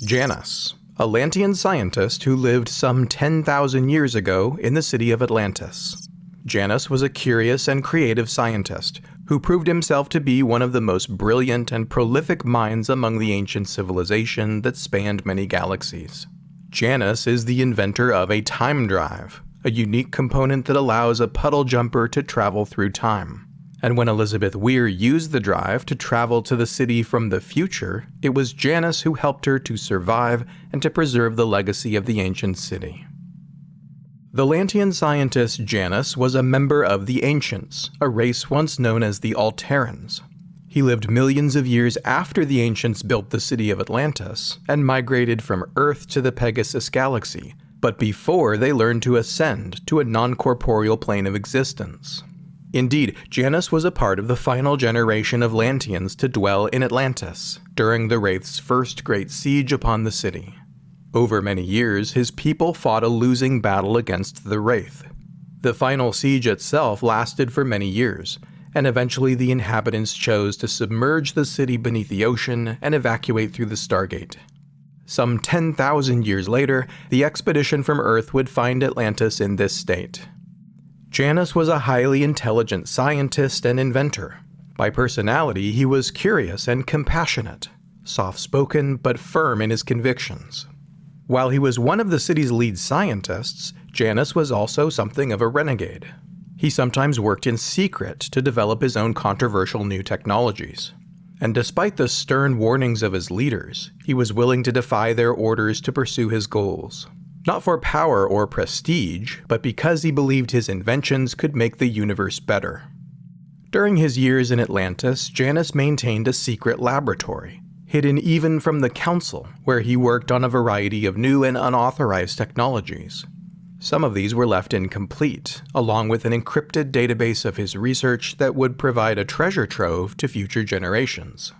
Janus, a Lantean scientist who lived some 10,000 years ago in the city of Atlantis. Janus was a curious and creative scientist who proved himself to be one of the most brilliant and prolific minds among the ancient civilization that spanned many galaxies. Janus is the inventor of a time drive, a unique component that allows a puddle jumper to travel through time. And when Elizabeth Weir used the drive to travel to the city from the future, it was Janus who helped her to survive and to preserve the legacy of the ancient city. The Lantean scientist Janus was a member of the Ancients, a race once known as the Alterans. He lived millions of years after the Ancients built the city of Atlantis and migrated from Earth to the Pegasus galaxy, but before they learned to ascend to a non-corporeal plane of existence. Indeed, Janus was a part of the final generation of Lanteans to dwell in Atlantis, during the Wraith's first great siege upon the city. Over many years, his people fought a losing battle against the Wraith. The final siege itself lasted for many years, and eventually the inhabitants chose to submerge the city beneath the ocean and evacuate through the Stargate. Some 10,000 years later, the expedition from Earth would find Atlantis in this state. Janus was a highly intelligent scientist and inventor. By personality, he was curious and compassionate, soft-spoken but firm in his convictions. While he was one of the city's lead scientists, Janus was also something of a renegade. He sometimes worked in secret to develop his own controversial new technologies. And despite the stern warnings of his leaders, he was willing to defy their orders to pursue his goals. Not for power or prestige, but because he believed his inventions could make the universe better. During his years in Atlantis, Janus maintained a secret laboratory, hidden even from the Council, where he worked on a variety of new and unauthorized technologies. Some of these were left incomplete, along with an encrypted database of his research that would provide a treasure trove to future generations.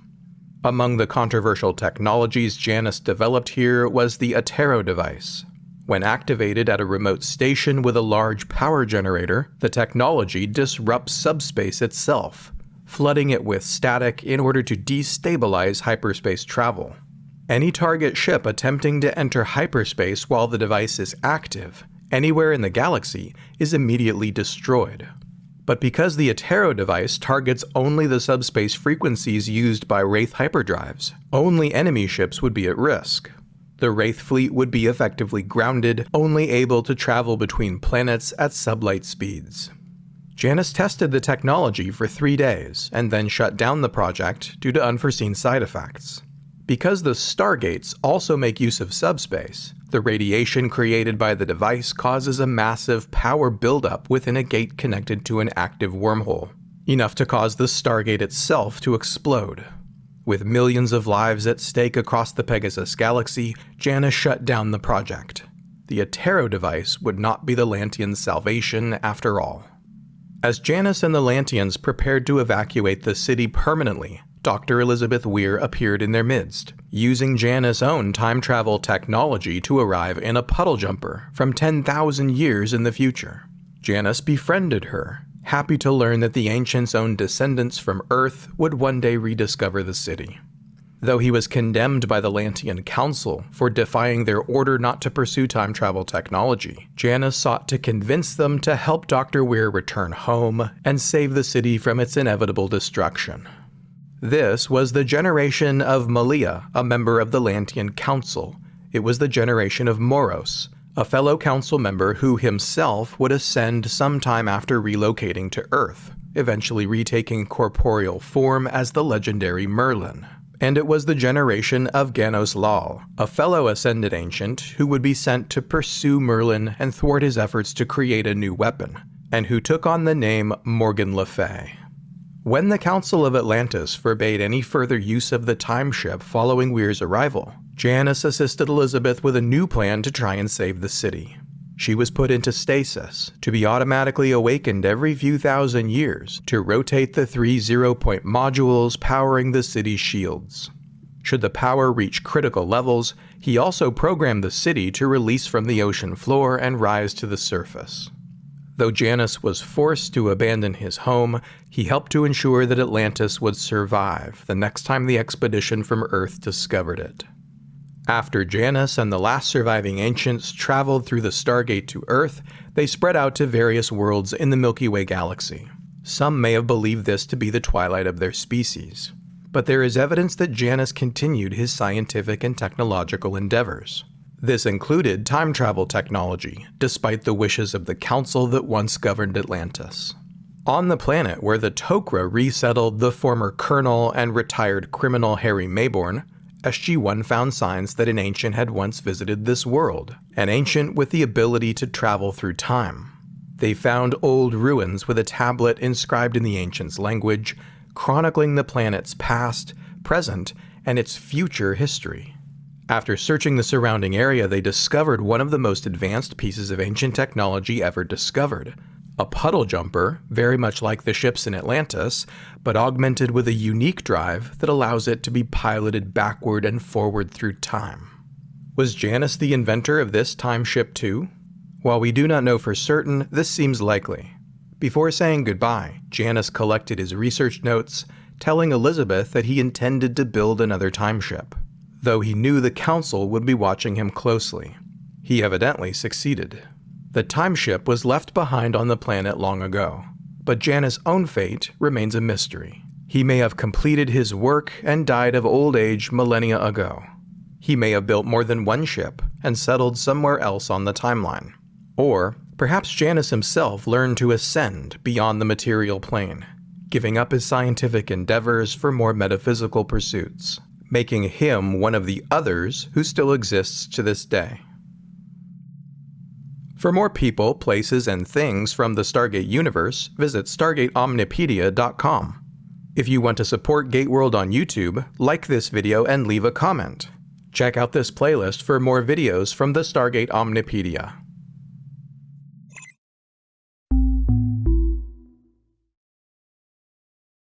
Among the controversial technologies Janus developed here was the Attero Device. When activated at a remote station with a large power generator, the technology disrupts subspace itself, flooding it with static in order to destabilize hyperspace travel. Any target ship attempting to enter hyperspace while the device is active, anywhere in the galaxy, is immediately destroyed. But because the Attero Device targets only the subspace frequencies used by Wraith hyperdrives, only enemy ships would be at risk. The Wraith fleet would be effectively grounded, only able to travel between planets at sublight speeds. Janus tested the technology for 3 days, and then shut down the project due to unforeseen side effects. Because the Stargates also make use of subspace, the radiation created by the device causes a massive power buildup within a gate connected to an active wormhole, enough to cause the Stargate itself to explode. With millions of lives at stake across the Pegasus galaxy, Janus shut down the project. The Attero Device would not be the Lanteans' salvation after all. As Janus and the Lanteans prepared to evacuate the city permanently, Dr. Elizabeth Weir appeared in their midst, using Janus' own time travel technology to arrive in a puddle jumper from 10,000 years in the future. Janus befriended her, happy to learn that the Ancients' own descendants from Earth would one day rediscover the city. Though he was condemned by the Lantean Council for defying their order not to pursue time travel technology, Janus sought to convince them to help Dr. Weir return home and save the city from its inevitable destruction. This was the generation of Malia, a member of the Lantean Council. It was the generation of Moros, a fellow council member who himself would ascend sometime after relocating to Earth, eventually retaking corporeal form as the legendary Merlin. And it was the generation of Janus Lal, a fellow ascended ancient who would be sent to pursue Merlin and thwart his efforts to create a new weapon, and who took on the name Morgan Le Fay. When the Council of Atlantis forbade any further use of the time ship following Weir's arrival, Janus assisted Elizabeth with a new plan to try and save the city. She was put into stasis, to be automatically awakened every few thousand years to rotate the 3 zero-point modules powering the city's shields. Should the power reach critical levels, he also programmed the city to release from the ocean floor and rise to the surface. Though Janus was forced to abandon his home, he helped to ensure that Atlantis would survive the next time the expedition from Earth discovered it. After Janus and the last surviving ancients traveled through the Stargate to Earth, they spread out to various worlds in the Milky Way galaxy. Some may have believed this to be the twilight of their species, but there is evidence that Janus continued his scientific and technological endeavors. This included time travel technology, despite the wishes of the council that once governed Atlantis. On the planet where the Tok'ra resettled the former colonel and retired criminal Harry Mayborn, SG-1 found signs that an ancient had once visited this world, an ancient with the ability to travel through time. They found old ruins with a tablet inscribed in the ancient's language, chronicling the planet's past, present, and its future history. After searching the surrounding area, they discovered one of the most advanced pieces of ancient technology ever discovered. A Puddle Jumper, very much like the ships in Atlantis, but augmented with a unique drive that allows it to be piloted backward and forward through time. Was Janus the inventor of this time ship too? While we do not know for certain, this seems likely. Before saying goodbye, Janus collected his research notes, telling Elizabeth that he intended to build another time ship, though he knew the council would be watching him closely. He evidently succeeded. The time ship was left behind on the planet long ago, but Janus' own fate remains a mystery. He may have completed his work and died of old age millennia ago. He may have built more than one ship and settled somewhere else on the timeline. Or perhaps Janus himself learned to ascend beyond the material plane, giving up his scientific endeavors for more metaphysical pursuits, making him one of the others who still exists to this day. For more people, places, and things from the Stargate universe, visit StargateOmnipedia.com. If you want to support Gateworld on YouTube, like this video and leave a comment. Check out this playlist for more videos from the Stargate Omnipedia.